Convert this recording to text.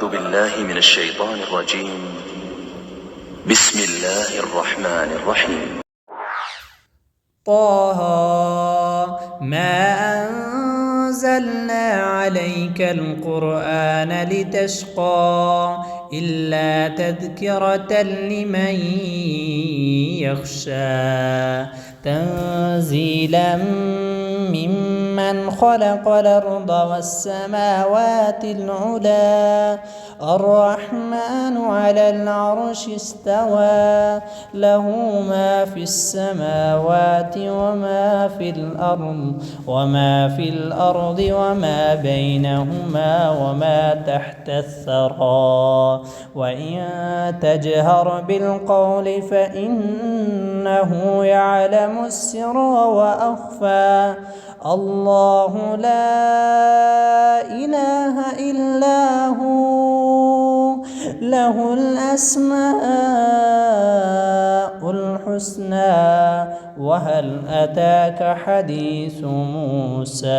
أعوذ بالله من الشيطان الرجيم. بسم الله الرحمن الرحيم. طه ما أنزلنا عليك القرآن لتشقى إلا تذكرة لمن يخشى تنزيلا ممن خلق الأرض والسماوات العلى الرحمن على العرش استوى له ما في السماوات وما في الأرض وما بينهما وما تحت الثرى وإن تجهر بالقول فإنه يعلم السر وأخفى الله لا إله إلا هو له الأسماء الحسنى وهل أتاك حديث موسى